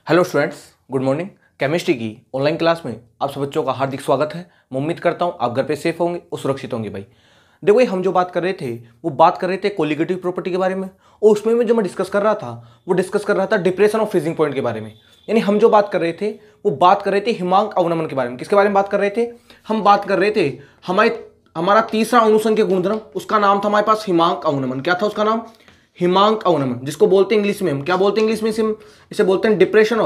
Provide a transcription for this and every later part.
Hello students, good morning. Chemistry की online class में आप सब बच्चों का हार्दिक स्वागत है। मैं उम्मीद करता हूं आप घर पे सेफ होंगे और सुरक्षित होंगे। भाई देखो भाई, हम जो बात कर रहे थे वो बात कर रहे थे कोलिगेटिव प्रॉपर्टी के बारे में, और उसमें मैं जो मैं डिस्कस कर रहा था वो डिस्कस कर रहा था डिप्रेशन ऑफ फ्रीजिंग पॉइंट के बारे में। यानी हम जो बात कर रहे थे वो बात कर रहे थे हिमांक अवनमन के बारे में। किसके बारे में बात कर रहे थे? हम बात कर रहे थे हमारा तीसरा अणुसंख्य गुणधर्म, उसका नाम था हमारे पास हिमांक अवनमन। क्या था उसका नाम? हिमांक अवनमन, जिसको बोलते हैं इंग्लिश में, हम क्या बोलते हैं इंग्लिश में? इसे बोलते हैं डिप्रेशन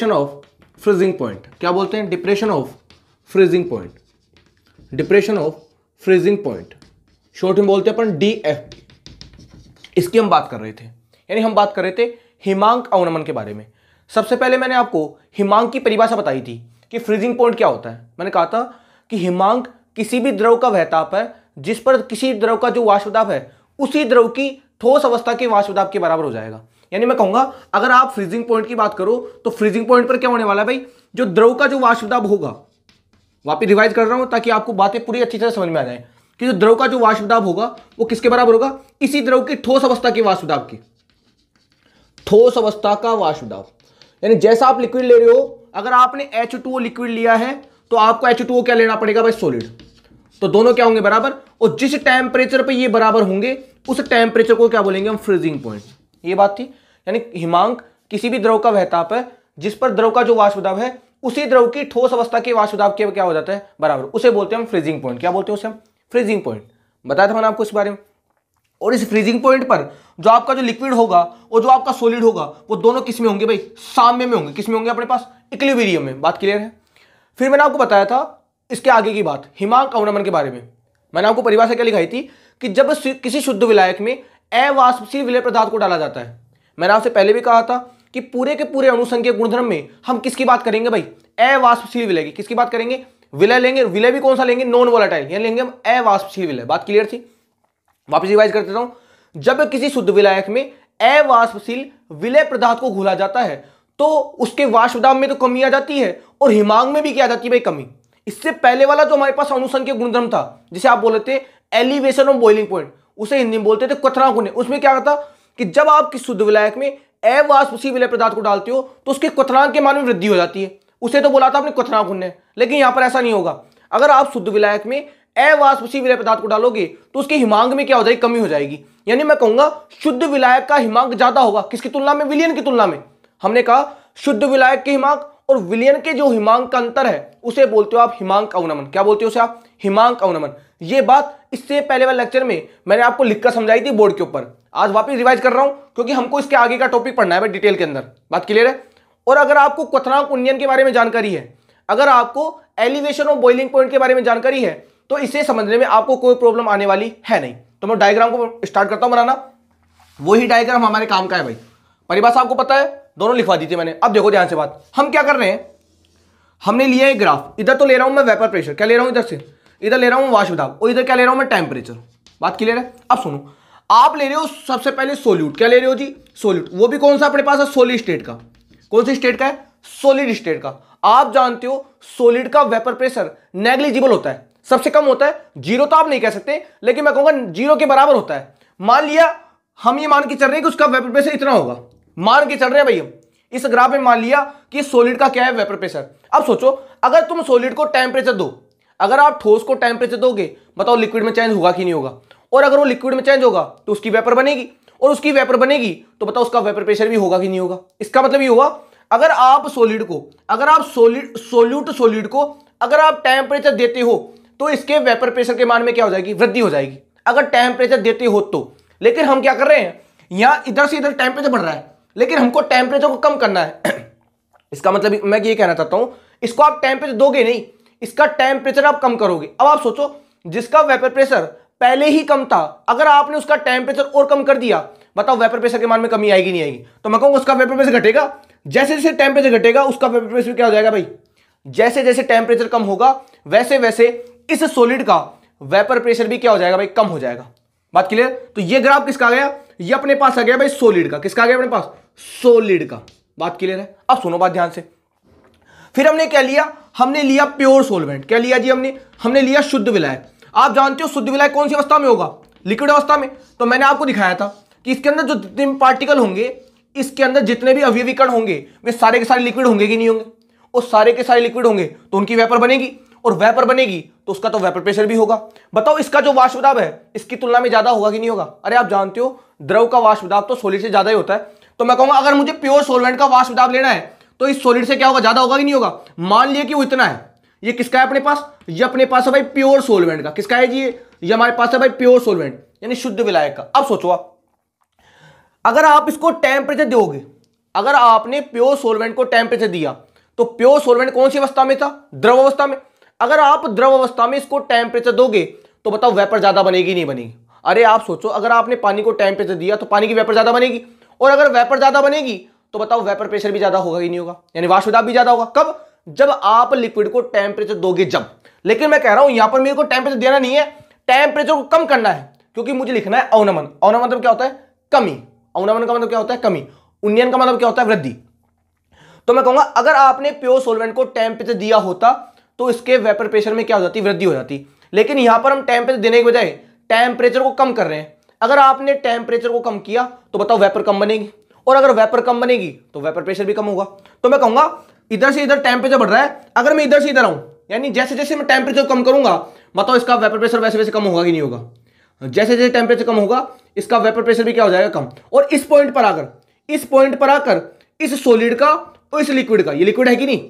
ऑफ फ्रीजिंग पॉइंट। क्या बोलते हैं? Depression of freezing point. Depression of freezing point short में बोलते हैं अपन DFP। इसकी हम बात कर रहे थे, यानी हम बात कर रहे थे हिमांक अवनमन के बारे में। सबसे पहले मैंने आपको हिमांक की परिभाषा बताई थी कि फ्रीजिंग पॉइंट क्या होता है। मैंने कहा था कि हिमांक किसी भी द्रव का वह ताप है जिस पर किसी द्रव का जो वाष्प दाब है उसी द्रव की ठोस अवस्था के वाष्प दाब के बराबर हो जाएगा। यानी मैं कहूंगा अगर आप फ्रीजिंग पॉइंट की बात करो तो फ्रीजिंग पॉइंट पर क्या होने वाला है भाई? जो द्रव का जो वाष्प दाब होगा, वापिस रिवाइज कर रहा हूं ताकि आपको बातें पूरी अच्छी तरह समझ में आ जाए, कि जो द्रव का जो वाष्प दाब होगा वो किसके बराबर होगा? इसी द्रव की ठोस अवस्था के वाष्प दाब की, ठोस अवस्था का वाष्प दाब। यानी जैसा आप लिक्विड ले रहे हो, अगर आपने H2O लिक्विड लिया है तो आपको H2O क्या लेना पड़ेगा भाई? सॉलिड। तो दोनों क्या होंगे? बराबर। और जिस टेम्परेचर पे ये बराबर होंगे उस टेम्परेचर को क्या बोलेंगे हम? Freezing point. ये बात थी। यानी हिमांक किसी भी द्रव का वह ताप है जिस पर द्रव का जो वाष्प दाब है उसी द्रव की ठोस अवस्था के वाष्प दाब के क्या हो जाता है? बराबर। उसे बोलते हैं हम फ्रीजिंग पॉइंट। क्या बोलते हैं उसे हम? Freezing point. बताया था मैंने आपको इस बारे में। और इस फ्रीजिंग पॉइंट पर जो आपका जो लिक्विड होगा और जो आपका सॉलिड होगा वो दोनों किस में होंगे भाई? साम्य में होंगे। किस में होंगे? अपने पास इक्विलिब्रियम में। बात क्लियर है? फिर मैंने आपको बताया था इसके आगे की बात हिमांक अवनमन के बारे में। मैंने आपको परिभाषा क्या लिखाई थी कि जब किसी शुद्ध विलायक में अवाष्पशील विलय पदार्थ को डाला जाता है, मैंने आपसे पहले भी कहा था कि पूरे के पूरे अणुसंख्यक गुणधर्म में हम किसकी बात करेंगे भाई? अवाष्पशील विलय की। किसकी बात करेंगे? विलय लेंगे। विलय भी कौन सा लेंगे? नॉन वोलेटाइल, यानी लेंगे हम अवाष्पशील विलय। बात क्लियर थी? वापस रिवाइज कर देता हूं। जब किसी शुद्ध विलायक में अवाष्पशील विलय पदार्थ को घोला जाता है तो उसके वाष्प दाब में तो कमी आ जाती है और हिमांक में भी क्या आ जाती है भाई? कमी। इससे पहले वाला जो हमारे पास अणुसंख्यक गुणधर्म था जिसे आप बोलते थे एलिवेशन ऑफ बॉइलिंग पॉइंट, उसे हिंदी में बोलते थे क्वथनांक उन्नयन। उसमें क्या होता कि जब आप किसी शुद्ध विलायक में अवाष्पशील विलय पदार्थ को डालते हो तो उसके क्वथनांक के मान में वृद्धि हो जाती है। उसे तो बोला था आपने क्वथनांक उन्नयन, लेकिन यहां पर ऐसा नहीं होगा। अगर आप शुद्ध विलायक में अवाष्पशील विलय पदार्थ को डालोगे तो उसके हिमांक में क्या हो जाएगी? कमी हो जाएगी। यानी मैं कहूंगा शुद्ध विलायक का हिमांक ज्यादा होगा। किसकी तुलना में? विलयन की तुलना में। हमने कहा शुद्ध विलायक के हिमांक और विलयन के जो हिमांक का अंतर है उसे बोलते हो आप हिमांक अवनमन। क्या बोलते हो उसे आप? हिमांक अवनमन। ये बात इससे पहले वाले लेक्चर में मैंने आपको लिखकर समझाई थी बोर्ड के ऊपर। आज वापस रिवाइज कर रहा हूं क्योंकि हमको इसके आगे का टॉपिक पढ़ना है भाई डिटेल के अंदर। बात क्लियर है? और अगर आपको क्वथनांक उन्नयन के बारे में जानकारी है, अगर आपको एलिवेशन ऑफ बॉइलिंग पॉइंट के बारे में जानकारी है, तो इसे समझने में आपको कोई प्रॉब्लम आने वाली है नहीं। तो मैं डायग्राम को स्टार्ट करता हूं बनाना। वही डायग्राम हमारे काम का है भाई। परिभाषा आपको पता है, दोनों लिखवा दी थी मैंने। अब देखो ध्यान से बात, हम क्या कर रहे हैं? हमने लिया एक ग्राफ। इधर तो ले रहा हूं मैं वेपर प्रेशर, क्या ले रहा हूं इधर से? इधर ले रहा हूं वाष्प दाब, और इधर क्या ले रहा हूं मैं? टेम्परेचर। बात क्लियर है? अब सुनो, आप ले रहे हो सबसे पहले सोल्यूट। क्या ले रहे हो जी? सोल्यूट। वो भी कौन सा अपने पास है? सॉलिड स्टेट का। कौन सी स्टेट का है? सॉलिड स्टेट का। आप जानते हो सॉलिड का वेपर प्रेशर नेग्लिजिबल होता है, सबसे कम होता है। जीरो तो आप नहीं कह सकते, लेकिन मैं कहूंगा जीरो के बराबर होता है। मान लिया हम ये मान के चल रहे हैं कि उसका वेपर प्रेशर इतना होगा, मान के चल रहे हैं भाई हम इस ग्राफ में। मान लिया कि सॉलिड का क्या है? Vapour pressure. अब सोचो, अगर तुम सॉलिड को टेम्परेचर दो, अगर आप ठोस को टेम्परेचर दोगे, बताओ लिक्विड में चेंज होगा कि नहीं होगा? और अगर वो लिक्विड में चेंज होगा तो उसकी वेपर बनेगी, और उसकी वेपर बनेगी तो बताओ उसका वेपर प्रेशर भी होगा कि नहीं होगा? इसका मतलब ये होगा अगर आप सॉलिड को, अगर आप सॉल्यूट को अगर आप टेम्परेचर देते हो तो इसके वेपर प्रेशर के मान में क्या हो जाएगी? वृद्धि हो जाएगी, अगर टेम्परेचर देते हो तो। लेकिन हम क्या कर रहे हैं? यहां इधर से इधर टेम्परेचर बढ़ रहा है, लेकिन हमको टेम्परेचर को कम करना है। इसका मतलब मैं ये कहना चाहता हूं, इसको आप टेम्परेचर दोगे नहीं, इसका टेम्परेचर आप कम करोगे। अब आप सोचो, जिसका वेपर प्रेशर पहले ही कम था, अगर आपने उसका टेम्परेचर और कम कर दिया, बताओ वेपर प्रेशर के मान में कमी आएगी नहीं आएगी? तो मैं कहूंगा उसका वेपर प्रेशर घटेगा। जैसे जैसे टेम्परेचर घटेगा उसका वेपर प्रेशर क्या हो जाएगा भाई? जैसे जैसे टेम्परेचर कम होगा वैसे वैसे इस सॉलिड का वेपर प्रेशर भी क्या हो जाएगा भाई? कम हो जाएगा। बात क्लियर? तो ये ग्राफ किसका आ गया? ये अपने पास आ गया भाई सॉलिड का। किसका आ गया अपने पास? सॉलिड का। बात क्लियर है? अब सुनो बात ध्यान से। फिर हमने क्या लिया? हमने लिया प्योर सॉल्वेंट। क्या लिया जी हमने लिया शुद्ध विलायक। आप जानते हो शुद्ध विलायक कौन सी अवस्था में होगा? लिक्विड अवस्था में। तो मैंने आपको दिखाया था कि इसके अंदर जो पार्टिकल होंगे इसके अंदर जितने भी अवयवी कण होंगे वे सारे के सारे लिक्विड होंगे कि नहीं होंगे, और सारे के सारे लिक्विड होंगे तो उनकी वेपर बनेगी, और वेपर बनेगी तो उसका तो वेपर प्रेशर भी होगा। बताओ इसका जो वाष्प दाब है इसकी तुलना में ज्यादा होगा कि नहीं होगा? अरे आप जानते हो द्रव का वाष्प दाब तो सॉलिड से ज्यादा ही होता है। तो मैं कहूंगा अगर मुझे प्योर सॉल्वेंट का वाष्प दाब लेना है तो इस सॉलिड से क्या होगा, ज्यादा होगा कि नहीं होगा? मान लिया कि वो इतना है, ये किसका है अपने पास? ये अपने पास है भाई प्योर सॉल्वेंट का। किसका है जी? ये हमारे पास है भाई प्योर सॉल्वेंट यानी शुद्ध विलायक का। अब सोचो आप, अगर आप इसको टेम्परेचर दोगे, अगर आपने प्योर सॉल्वेंट को टेम्परेचर दिया तो प्योर सॉल्वेंट कौन सी अवस्था में था? द्रव अवस्था में। अगर आप द्रव अवस्था में इसको टेम्परेचर दोगे तो बताओ वेपर ज्यादा बनेगी नहीं बनेगी? अरे आप सोचो, अगर आपने पानी को टेम्परेचर दिया तो पानी की वेपर ज्यादा बनेगी, और अगर वेपर ज्यादा बनेगी तो बताओ वेपर प्रेशर भी ज्यादा होगा कि नहीं होगा, यानी वाष्प दाब भी ज्यादा होगा। कब? जब आप लिक्विड को टेम्परेचर दोगे जब। लेकिन मैं कह रहा हूं यहां पर मेरे को टेम्परेचर देना नहीं है, टेम्परेचर को कम करना है, क्योंकि मुझे लिखना है अवनमन। अवनमन मतलब क्या होता है? कमी। अवनमन का मतलब क्या होता है? कमी। उन्नयन का मतलब क्या होता है? वृद्धि। तो मैं कहूंगा अगर आपने प्योर सॉल्वेंट को टेम्परेचर दिया होता तो इसके वेपर प्रेशर में क्या हो जाती? वृद्धि हो जाती। लेकिन यहां पर हम टेम्परेचर देने के बजाय टेम्परेचर को कम कर रहे हैं। अगर आपने टेम्परेचर को कम किया तो बताओ वेपर कम बनेगी, और अगर वेपर कम बनेगी तो वेपर प्रेशर भी कम होगा। तो मैं कहूंगा इधर से इधर टेम्परेचर बढ़ रहा है, अगर मैं इधर से इधर आऊं, यानी जैसे जैसे मैं टेम्परेचर कम करूंगा बताओ इसका वेपर प्रेशर वैसे वैसे कम होगा कि नहीं होगा? जैसे जैसे टेम्परेचर कम होगा इसका वेपर प्रेशर भी क्या हो जाएगा? कम। और इस पॉइंट पर आकर इस सॉलिड का और इस लिक्विड का, ये लिक्विड है कि नहीं,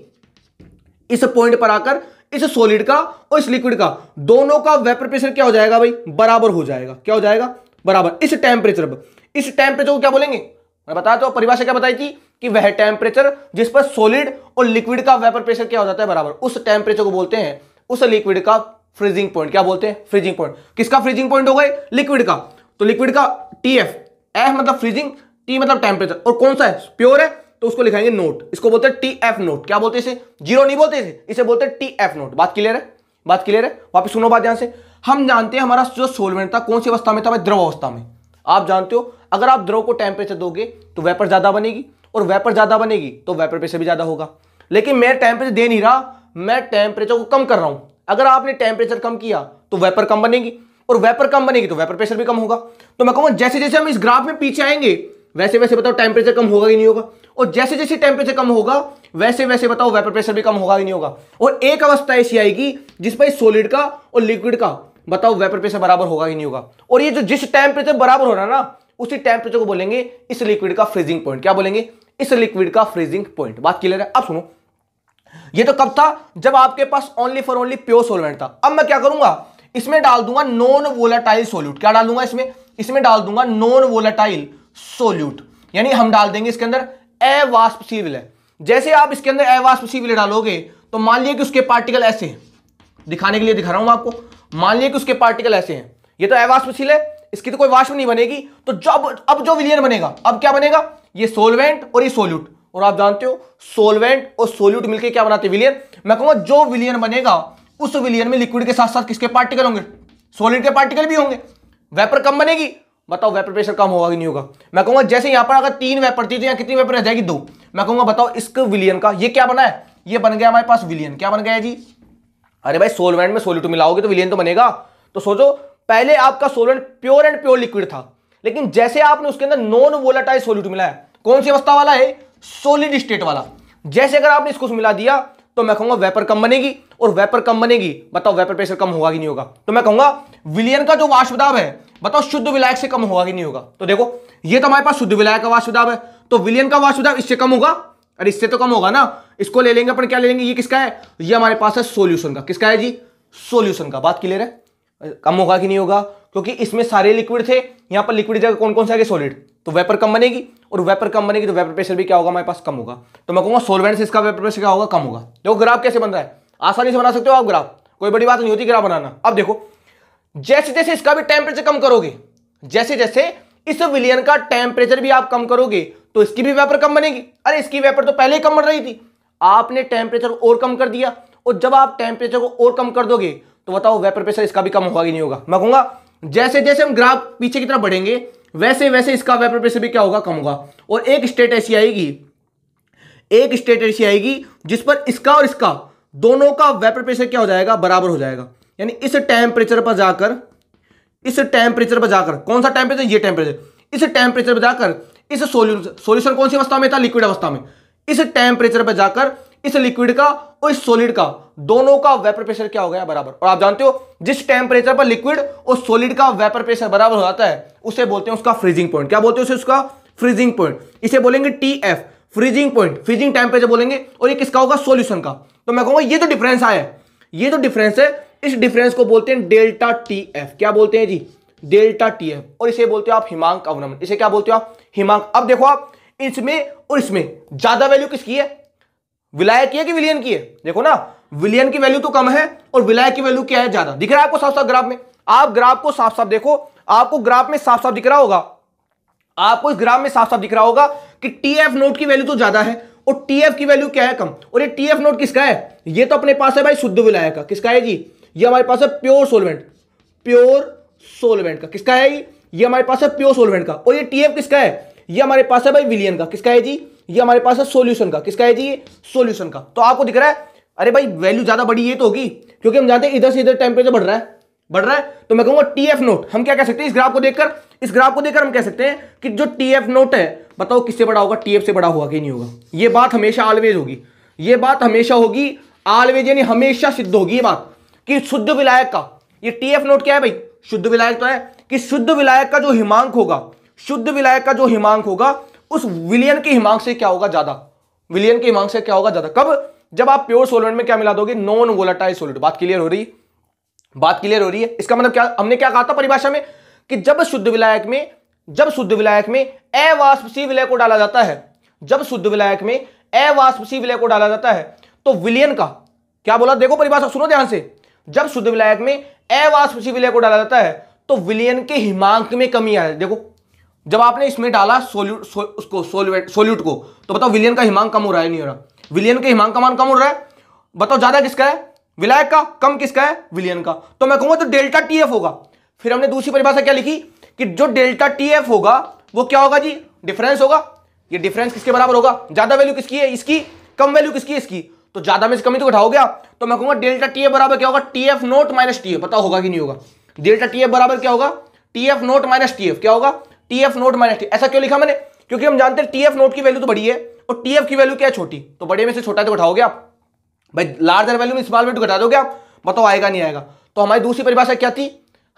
इस पॉइंट पर आकर इस सॉलिड का और इस लिक्विड का दोनों का वेपर प्रेशर क्या हो जाएगा भाई? बराबर हो जाएगा। क्या हो जाएगा? बराबर। इस टेम्परेचर को क्या बोलेंगे? मैं बताया तो परिभाषा क्या बताई थी कि वह टेम्परेचर जिस पर सॉलिड और लिक्विड का वेपर प्रेशर क्या हो जाता है? बराबर। उस टेम्परेचर को बोलते हैं, उस लिक्विड का फ्रीजिंग पॉइंट। क्या बोलते हैं? Freezing point. किसका फ्रीजिंग पॉइंट हो गए? लिक्विड का। तो लिक्विड का टीएफ, एफ मतलब फ्रीजिंग, टी मतलब टेम्परेचर, और कौन सा है? प्योर है तो उसको लिखाएंगे नोट। इसको बोलते हैं टीएफ नोट। क्या बोलते हैं इसे? जीरो नहीं बोलते इसे बोलते हैं टीएफ नोट। बात क्लियर है? बात क्लियर है? वापस सुनो बात ध्यान से। हम जानते हैं हमारा जो सॉल्वेंट था कौन सी अवस्था में था भाई? द्रव अवस्था में। आप जानते हो अगर आप द्रव को टेम्परेचर दोगे तो वेपर ज्यादा बनेगी, और वेपर ज्यादा बनेगी तो वेपर प्रेशर भी ज्यादा होगा। लेकिन मैं टेम्परेचर दे नहीं रहा, मैं टेम्परेचर को कम कर रहा हूं। अगर आपने टेम्परेचर कम किया तो वेपर कम बनेगी, और वेपर कम बनेगी तो वेपर प्रेशर भी कम होगा। तो मैं कहूंगा जैसे जैसे हम इस ग्राफ में पीछे आएंगे वैसे वैसे बताओ टेम्परेचर कम होगा कि नहीं होगा, और जैसे जैसे टेम्परेचर कम होगा वैसे वैसे बताओ वेपर प्रेशर भी कम होगा कि नहीं होगा। और एक अवस्था ऐसी आएगी जिस पर सॉलिड का और लिक्विड का बताओ वेपर प्रेशर बराबर होगा कि नहीं होगा। और ये जो जिस टेम्परेचर बराबर हो रहा है ना, उसी टेम्परेचर को बोलेंगे इस लिक्विड का फ्रीजिंग पॉइंट। क्या बोलेंगे? इस लिक्विड का फ्रीजिंग पॉइंट। बात क्लियर है? अब सुनो, ये तो कब था? जब आपके पास only for only pure solvent था। अब मैं क्या करूंगा, इसमें डाल दूंगा नॉन वोलेटाइल सोल्यूट। क्या डाल दूंगा इसमें डाल दूंगा नॉन वोलेटाइल सोल्यूट, यानी हम डाल देंगे इसके अंदर अवाष्पशील विलय। जैसे आप इसके अंदर अवाष्पशील विलय डालोगे तो मान लिया कि उसके पार्टिकल ऐसे हैं, दिखाने के लिए दिखा रहा हूं मैं आपको। मान लिया कि उसके पार्टिकल ऐसे हैं, ये तो अवाष्पशील है, इसकी तो कोई वाष्प नहीं बनेगी। तो जब अब जो विलयन बनेगा, अब क्या बनेगा? ये सोलवेंट और ये सोल्यूट। और आप जानते हो सोलवेंट और सोल्यूट मिलकर क्या बनाते हैं? विलयन। मैं कहूंगा जो विलयन बनेगा उस विलयन में लिक्विड के साथ साथ किसके पार्टिकल होंगे? सॉलिड के पार्टिकल भी होंगे। वेपर कम बनेगी, बताओ वेपर प्रेशर कम होगा कि नहीं होगा? मैं कहूंगा जैसे यहां पर अगर 3 वेपर थी तो यहां कितनी वेपर रह जाएगी? 2। मैं कहूंगा बताओ इसके विलयन का ये क्या बना है? ये बन गया हमारे पास विलयन। क्या बन गया है जी? अरे भाई सोलवेंट में सोल्यूट मिलाओगे तो विलयन तो बनेगा। तो सोचो, पहले आपका solvent pure and pure liquid था, लेकिन जैसे आपने उसके अंदर नॉन वोलेटाइल सोल्यूट मिलाया, कौन सी अवस्था वाला है? सॉलिड स्टेट वाला। जैसे अगर आपने इसको मिला दिया तो मैं कहूंगा वेपर कम बनेगी, और वेपर कम बनेगी बताओ वेपर प्रेशर कम होगा कि नहीं होगा? तो मैं कहूंगा विलयन का जो वाष्प दाब है बताओ शुद्ध विलायक से कम होगा कि नहीं होगा? तो देखो ये तो हमारे पास शुद्ध विलायक का वाष्प दाब है, तो विलयन का वाष्प दाब इससे कम होगा। अरे इससे तो कम होगा ना। इसको ले लेंगे अपन, क्या ले लेंगे? ये किसका है? ये हमारे पास है सोल्यूशन का। किसका है जी? सोल्यूशन का। बात क्लियर है? कम होगा कि नहीं होगा? क्योंकि इसमें सारे लिक्विड थे, यहां पर लिक्विड जगह कौन कौन से आगे? सॉलिड। तो वेपर कम बनेगी, और वेपर कम बनेगी तो वेपर प्रेशर भी क्या होगा हमारे पास? कम होगा। तो मैं कहूंगा सॉल्वेंट से इसका वेपर प्रेशर क्या होगा? कम होगा। देखो ग्राफ कैसे बन रहा है, आसानी से बना सकते हो आप ग्राफ, कोई बड़ी बात नहीं होती ग्राफ बनाना। अब देखो जैसे जैसे इसका भी टेम्परेचर कम करोगे, जैसे जैसे इस विलयन का टेम्परेचर भी आप कम करोगे तो इसकी भी वेपर कम बनेगी। अरे इसकी वेपर तो पहले ही कम बन रही थी, आपने टेम्परेचर और कम कर दिया, और जब आप टेम्परेचर को और कम कर दोगे तो बताओ वेपर प्रेशर इसका भी कम होगा कि नहीं होगा? मैं कहूंगा जैसे जैसे हम ग्राफ पीछे की तरफ बढ़ेंगे वैसे वैसे इसका वेपर प्रेशर भी क्या होगा? कम होगा। और एक स्टेट ऐसी आएगी जिस पर इसका और इसका दोनों का वेपर प्रेशर क्या हो जाएगा? बराबर हो जाएगा। यानी इस टेम्परेचर पर जाकर कौन सा टेम्परेचर? ये टेम्परेचर। इस टेम्परेचर पर जाकर इस सॉल्यूशन कौन सी अवस्था में था, लिक्विड अवस्था में, इस टेम्परेचर पर जाकर इस लिक्विड का और इस सॉलिड का दोनों का वेपर प्रेशर क्या हो गया, बराबर। और आप जानते हो जिस टेम्परेचर पर लिक्विड और सॉलिड का वेपर प्रेशर बराबर हो जाता है उसे बोलते हैं उसका फ्रीजिंग पॉइंट। क्या बोलते हैं उसे, उसका फ्रीजिंग पॉइंट। इसे बोलेंगे TF, freezing point, freezing temperature बोलेंगे। और ये किसका होगा, सॉल्यूशन का। तो मैं कहूंगा ये जो डिफरेंस आया, ये जो डिफरेंस है, इस डिफरेंस को बोलते हैं डेल्टा TF। क्या बोलते हैं जी, डेल्टा TF। और इसे बोलते हो आप हिमांक अवनमन। इसे क्या बोलते हो आप, हिमांक। अब देखो आप इसमें और इसमें ज्यादा वैल्यू किसकी है, विलायक की है कि विलियन की है। देखो ना, विलियन की वैल्यू तो कम है और विलायक की वैल्यू क्या है, ज्यादा। दिख रहा है आपको साफ साफ ग्राफ में। आप ग्राफ को साफ साफ देखो, आपको ग्राफ में साफ साफ दिख रहा होगा, आपको इस ग्राफ में साफ साफ दिख रहा होगा कि TF नोट की वैल्यू तो ज्यादा है और TF की वैल्यू क्या है, कम। और ये TF नोट किसका है, ये तो अपने पास है भाई शुद्ध विलायक का। किसका है जी, ये हमारे पास है प्योर सोलवेंट, प्योर सोलवेंट का। किसका है ये हमारे पास है प्योर सोलवेंट का। और ये TF किसका है, ये हमारे पास है भाई विलियन का। किसका है जी, ये हमारे पास है सॉल्यूशन का। किसका है जी, ये सॉल्यूशन का। तो आपको दिख रहा है, अरे भाई वैल्यू ज्यादा बड़ी ये तो होगी, क्योंकि हम जानते हैं इधर से इधर टेम्परेचर बढ़ रहा है, बढ़ रहा है। तो मैं कहूंगा TF नोट, हम क्या कह सकते हैं इस ग्राफ को देखकर, इस ग्राफ को देखकर हम कह सकते हैं कि जो TF नोट है, बताओ किससे बड़ा होगा, TF से बड़ा होगा कि नहीं होगा। ये बात हमेशा ऑलवेज होगी, ये बात हमेशा होगी, ऑलवेज यानी हमेशा सिद्ध होगी ये बात कि शुद्ध विलायक का ये TF नोट क्या है भाई, शुद्ध विलायक तो है कि शुद्ध विलायक का जो हिमांक होगा, शुद्ध विलायक का जो हिमांक होगा उस विलियन के हिमांक से क्या होगा, ज्यादा। विलियन के हिमांक से क्या होगा, ज्यादा। कब, जब आप प्योर सोलवेंट में क्या मिला दोगे, नॉन वोलेटाइल सॉलिड। बात क्लियर हो रही है, बात क्लियर हो रही है। इसका मतलब क्या, हमने क्या कहा था परिभाषा में कि जब शुद्ध विलायक में, जब शुद्ध विलायक में अवाष्पशीय विलय को डाला जाता है, जब शुद्ध विलायक में अवाष्पशीय विलय को डाला जाता है तो विलियन का, क्या बोला देखो परिभाषा सुनो ध्यान से, जब शुद्ध विलायक में अवाष्पशीय विलय को डाला जाता है तो विलियन के हिमांक में कमी आ। देखो जब आपने इसमें डाला सोल्यूट को, तो बताओ विलियन का हिमांक कम हो रहा है, नहीं हो रहा। विलियन के हिमांक का मान कम हो रहा है, बताओ ज्यादा किसका है, विलायक का, कम किसका है, विलियन का। तो मैं कहूंगा तो डेल्टा TF होगा। फिर हमने दूसरी परिभाषा क्या लिखी कि जो डेल्टा TF होगा वो क्या होगा जी, डिफरेंस होगा। ये डिफरेंस किसके बराबर होगा, ज्यादा वैल्यू किसकी है, इसकी, कम वैल्यू किसकी है, इसकी। तो ज्यादा में से कमी तो घटाओगे आप, तो मैं कहूंगा डेल्टा TF बराबर क्या होगा, TF नोट माइनस TF। पता होगा कि नहीं होगा, डेल्टा TF बराबर क्या होगा, TF नोट माइनस TF। क्या होगा, TF नोट माइनस TF। ऐसा क्यों लिखा मैंने, क्योंकि हम जानते हैं TF नोट की वैल्यू तो बड़ी है और TF की वैल्यू क्या है, छोटी। तो बड़े में से छोटा तो घटाओगे आप भाई, लार्जर वैल्यू में स्मॉल वैल्यू घटा दोगे आप, बताओ आएगा नहीं आएगा। तो हमारी दूसरी परिभाषा क्या थी,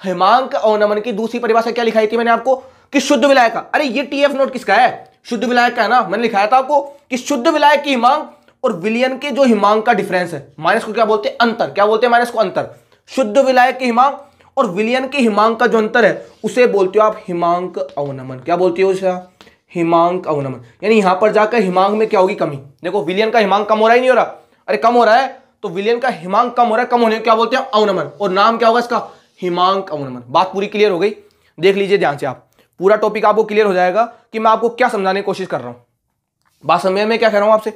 हिमांक अवनमन की दूसरी परिभाषा क्या लिखाई थी मैंने आपको कि शुद्ध विलायक का। अरे ये TF नोट किसका है, शुद्ध विलायक का है ना। मैंने लिखाया था आपको कि शुद्ध विलायक की हिमांक और विलियन के जो हिमांक का डिफरेंस है, माइनस को क्या बोलते हैं, अंतर। क्या बोलते हैं माइनस को, अंतर। शुद्ध विलायक के हिमांक और विलियन के हिमांक का जो अंतर है उसे बोलते हो आप हिमांक अवनमन। क्या बोलते हो उसे, हिमांक अवनमन। यानी यहां पर जाकर हिमांक में क्या होगी, कमी। देखो विलियन का हिमांक कम हो रहा है, नहीं हो रहा, अरे कम हो रहा है, तो विलियन का हिमांक कम हो रहा है, कम होने को क्या बोलते हैं, अवनमन। और नाम क्या होगा इसका, हिमांक अवनमन। बात पूरी क्लियर हो गई, देख लीजिए ध्यान से आप, पूरा टॉपिक आपको क्लियर हो जाएगा कि मैं आपको क्या समझाने की कोशिश कर रहा हूं। बात समझ में क्या कह रहा हूं आपसे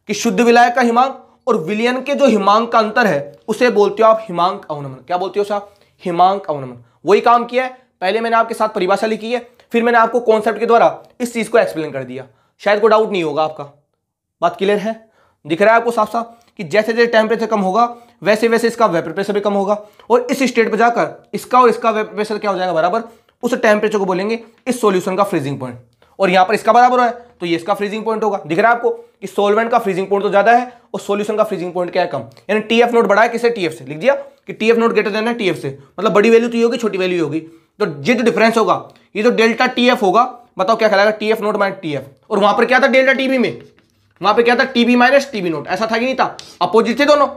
कि शुद्ध विलायक का हिमांक और विलियन के जो हिमांक का अंतर है उसे बोलते हो आप हिमांक अवनमन। क्या बोलते हो साहब, हिमांक अवनमन। वही काम किया है, पहले मैंने आपके साथ परिभाषा लिखी है, फिर मैंने आपको कॉन्सेप्ट के द्वारा इस चीज को एक्सप्लेन कर दिया। शायद कोई डाउट नहीं होगा आपका, बात क्लियर है, दिख रहा है आपको साफ साफ कि जैसे जैसे टेम्परेचर कम होगा वैसे वैसे इसका वेपर प्रेशर भी कम होगा और इस स्टेट पर जाकर इसका और इसका वेपर प्रेशर क्या हो जाएगा, बराबर। उस टेम्परेचर को बोलेंगे इस सॉल्यूशन का फ्रीजिंग पॉइंट, और यहां पर इसका बराबर है तो ये इसका फ्रीजिंग पॉइंट होगा। दिख रहा है आपको कि सॉल्वेंट का फ्रीजिंग पॉइंट तो ज्यादा है और सॉल्यूशन का फ्रीजिंग पॉइंट क्या है, कम। यानी TF नोट बड़ा है किससे, TF से। लिख दिया कि TF नोट ग्रेटर देन है TF से, मतलब बड़ी वैल्यू तो ये होगी, छोटी वैल्यू होगी। तो ये जो डिफरेंस होगा, ये जो डेल्टा TF होगा, बताओ क्या कहलाएगा, TF नोट माइनस TF। और वहां पर क्या था डेल्टा TB में, वहां पर क्या था, TB माइनस TB नोट। ऐसा था कि नहीं था, अपोजिट थे दोनों,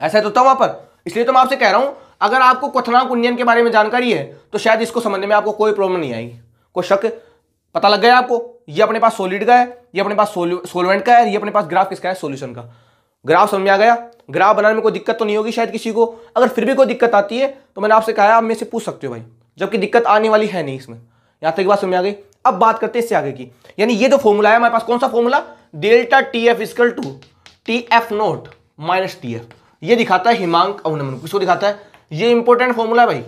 ऐसा तो था वहां पर। इसलिए तो मैं आपसे कह रहा हूं अगर आपको क्वथनांक उन्नयन के बारे में जानकारी है तो शायद इसको समझने में आपको कोई प्रॉब्लम नहीं आएगी, कोई शक। पता लग गया आपको, ये अपने पास सॉलिड का है, ये अपने पास सोलवेंट का है, ये अपने पास ग्राफ किसका है, सॉल्यूशन का। ग्राफ समझ में आ गया, ग्राफ बनाने में कोई दिक्कत तो नहीं होगी शायद किसी को। अगर फिर भी कोई दिक्कत आती है तो मैंने आपसे कहा आप मेरे से पूछ सकते हो भाई, जबकि दिक्कत आने वाली है नहीं इसमें। यहां तक बात समझ में आ गई। अब बात करते हैं इससे आगे की, यानी ये जो फॉर्मूला है हमारे पास, कौन सा formula, delta TF equal to TF naught minus TF। ये दिखाता है हिमांक अवनमन। किसको दिखाता है, ये इंपॉर्टेंट फॉर्मूला है भाई,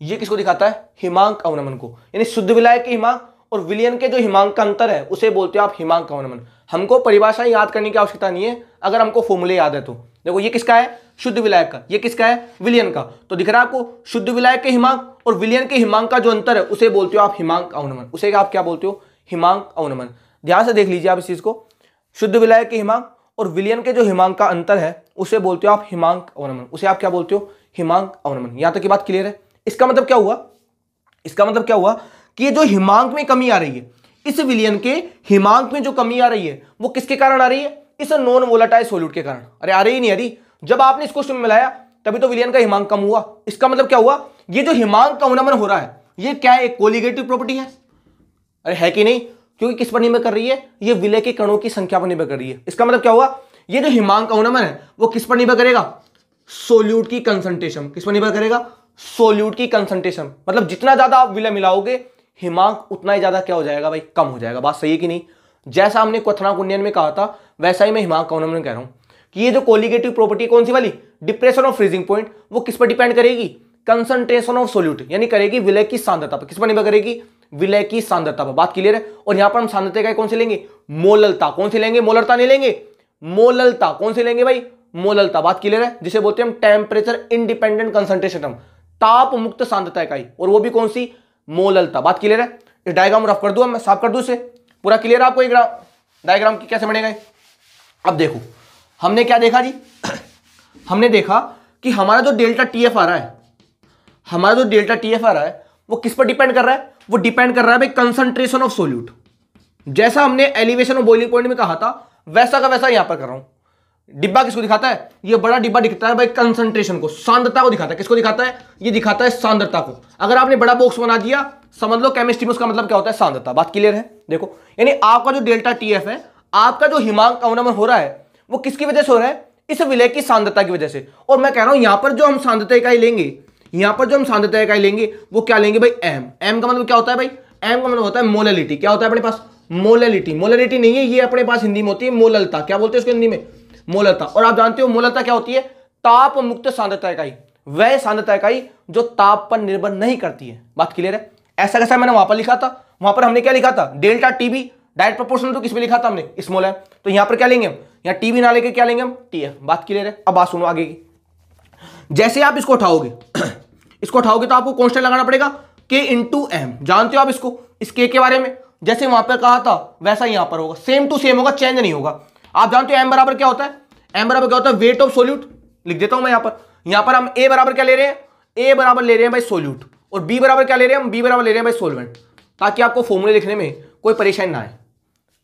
ये किसको दिखाता है, हिमांक अवनमन को। यानी शुद्ध विलायक के हिमांक और विलियन के जो हिमांक का अंतर है उसे बोलते हो आप हिमांक अवनमन। हमको परिभाषा याद करने की आवश्यकता नहीं है अगर हमको फॉर्मूले याद है तो। देखो ये किसका है, शुद्ध विलायक का, ये किसका है, विलियन का। तो दिख रहा है आपको शुद्ध विलायक के हिमांक और विलियन के हिमांक का जो अंतर है उसे बोलते हो आप हिमांक अवनमन, उसे आप क्या बोलते हो, हिमांक अवनमन। ध्यान से देख लीजिए आप इस चीज को, शुद्ध विलायक के हिमांक और विलयन के जो हिमांक का अंतर है उसे बोलते हो आप हिमांक अवनमन, उसे आप क्या बोलते हो, हिमांक अवनमन। यहां तक की बात क्लियर है। इसका मतलब क्या हुआ, इसका मतलब क्या हुआ कि ये जो हिमांक में कमी आ रही है, इस विलयन के हिमांक में जो कमी आ रही है वो किसके कारण आ रही है, इस नॉन वोलेटाइल सॉल्यूट के कारण। अरे आ रही नहीं आ रही, जब आपने इसको उसमें मिलाया तभी तो विलयन का हिमांक कम हुआ। इसका मतलब क्या हुआ, ये जो हिमांक का अवनमन हो रहा है ये क्या है, एक कोलिगेटिव प्रॉपर्टी है। अरे है कि नहीं, क्योंकि किस पर निर्भर कर रही है, ये विलय के कणों की संख्या पर निर्भर कर रही है। इसका मतलब क्या हुआ, ये जो हिमांक अवनमन है वो किस पर निर्भर करेगा, सोल्यूट की कंसंट्रेशन। किस पर निर्भर करेगा, सोल्यूट की कंसंट्रेशन। मतलब जितना ज्यादा आप विलय मिलाओगे हिमांक उतना ही ज्यादा क्या हो जाएगा भाई, कम हो जाएगा। बात सही है कि नहीं। जैसा हमने क्वथनांक उन्नयन में कहा था वैसा ही मैं हिमांक अवनमन कह रहा हूं कि ये जो कोलिगेटिव प्रॉपर्टी कौन सी वाली, डिप्रेशन ऑफ फ्रीजिंग पॉइंट, वो किस पर डिपेंड करेगी, कंसंट्रेशन ऑफ सोल्यूट, यानी करेगी विलय की सांद्रता पर। किस पर निर्भर करेगी, विलय की सांद्रता पर। बात क्लियर है। और यहां पर हम सांद्रता का कौन से लेंगे, मोललता। कौन से लेंगे, मोलरता नहीं लेंगे, मोललता। कौन से लेंगे भाई, मोललता। बात क्लियर है, जिसे बोलते हैं हम टेम्परेचर इंडिपेंडेंट कंसंट्रेशन, हम ताप मुक्त सांद्रता इकाई, और वो भी कौन सी, मोललता। बात क्लियर है। इस डायग्राम रफ कर दूं, मैं साफ कर दूं इसे, पूरा क्लियर है आपको डायग्राम की कैसे बनेगा। अब देखो हमने क्या देखा जी, हमने देखा कि हमारा जो डेल्टा टीएफ आ रहा है, हमारा जो डेल्टा टीएफ आ रहा है वो किस पर डिपेंड कर रहा है, वो डिपेंड कर रहा है भाई कंसंट्रेशन ऑफ सोल्यूट। जैसा हमने एलिवेशन ऑफ बॉइलिंग पॉइंट में कहा था वैसा का वैसा यहां पर कर रहा हूं। डिब्बा किसको दिखाता है, ये बड़ा डिब्बा दिखता है भाई कंसंट्रेशन को, सांद्रता को दिखाता है। किसको दिखाता है, ये दिखाता है सांद्रता को। अगर आपने बड़ा बॉक्स बना दिया समझ लो केमिस्ट्री में उसका मतलब क्या होता है, सांद्रता। बात क्लियर है। देखो यानी आपका जो डेल्टा टीएफ है, आपका जो हिमांक अवनमन हो रहा है वो किसकी वजह से हो रहा है, इस विलय की सांद्रता की वजह से। और मैं कह रहा हूं यहां पर जो हम सांद्रता इकाई लेंगे, यहां पर जो हम सांद्रता इकाई लेंगे वो क्या लेंगे भाई, एम। एम का मतलब क्या होता है भाई, एम का मतलब होता है मोलैलिटी। क्या होता है अपने पास, मोलैलिटी। मोलैलिटी नहीं है ये अपने पास हिंदी में होती है मोललता। क्या बोलते हैं उसको हिंदी में, मोललता। और आप जानते हो मोललता क्या होती है, ताप मुक्त सांद्रता इकाई, वह सांद्रता इकाई जो ताप पर निर्भर नहीं करती है। बात क्लियर है। ऐसा कैसा मैंने वहां पर लिखा था, वहां पर हमने क्या लिखा था, डेल्टा टीबी डायरेक्ट प्रोपोर्शनल, तो किसमें लिखा था हमने, स्मॉल है। तो यहां पर क्या लेंगे हम, यहां टीबी ना लेके क्या लेंगे हम, टीएफ। बात क्लियर है। अब बात सुनो आगे की, जैसे आप इसको उठाओगे इसको उठाओगे तो आपको कांस्टेंट लगाना पड़ेगा के इंटू एम। जानते हो आप इसको, इस के बारे में, जैसे वहां पर कहा था वैसा यहां पर होगा, सेम टू सेम होगा, चेंज नहीं होगा। आप जानते हो एम बराबर क्या होता है, एम बराबर क्या होता है, वेट ऑफ सोल्यूट। लिख देता हूं मैं यहां पर हम ए बराबर क्या ले रहे हैं, ए बराबर ले रहे हैं भाई सोल्यूट, और बी बराबर क्या ले रहे हैं हम, बी बराबर ले रहे हैं भाई सोलवेंट, ताकि आपको फॉर्मूले लिखने में कोई परेशानी ना आए।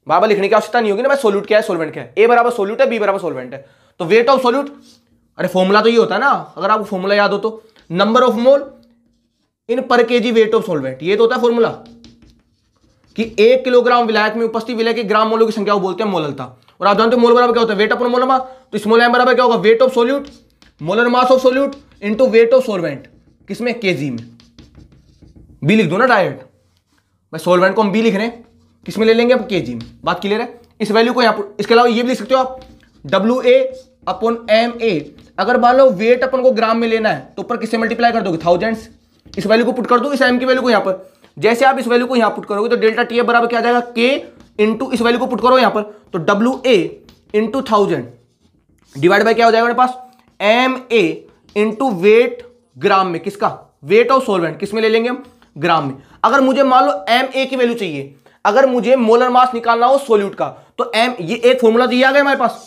बराबर लिखने की आवश्यकता नहीं होगी ना भाई, सोल्यूट क्या है सोलवेंट क्या है, ए बराबर सोल्यूट है, बी बराबर सोलवेंट है। तो वेट ऑफ सोल्यूट, अरे फॉर्मूला तो ये होता है ना, अगर आपको फॉर्मूला याद हो तो, नंबर ऑफ मोल इन पर केजी वेट ऑफ सोलवेंट, ये तो होता है फॉर्मूला कि 1 किलोग्राम विलायक में उपस्थित विलय के ग्राम मोलों की संख्या को बोलते हैं मोललता। और आप जानते हो मोल बराबर क्या होता है, वेट अपॉन मोलर मास। तो स्मॉल एम बराबर क्या होगा, wait of solute, molar mass of solute into wait of solvent, किसमें, केजी में। बी लिख दो ना डायरेक्ट, भाई सोलवेंट को हम बी लिख रहे हैं, किसमें ले लेंगे अब, केजी में। बात क्लियर है। इस वैल्यू को यहां पर, इसके अलावा ये भी लिख सकते हो आप, W A upon M A. अगर मान लो वेट अपन को ग्राम में लेना है तो ऊपर किससे मल्टीप्लाई कर दोगे, थाउजेंड्स। इस वैल्यू को पुट कर दो, इस एम की वैल्यू को यहां पर। जैसे आप इस वैल्यू को यहां पुट करोगे तो डेल्टा टी बराबर क्या आ जाएगा, के इंटू, इस वैल्यू को पुट करो यहां पर, तो W A into 1000 divide bye क्या हो जाएगा मेरे पास, एम ए इंटू वेट ग्राम में, किसका, वेट ऑफ सोलवेंट, किसमें ले लेंगे हम, ग्राम में। अगर मुझे मान लो एम ए की वैल्यू चाहिए, अगर मुझे मोलर मास निकालना हो सोल्यूट का, तो एम, ये एक फॉर्मूला तो ये आ गया हमारे पास,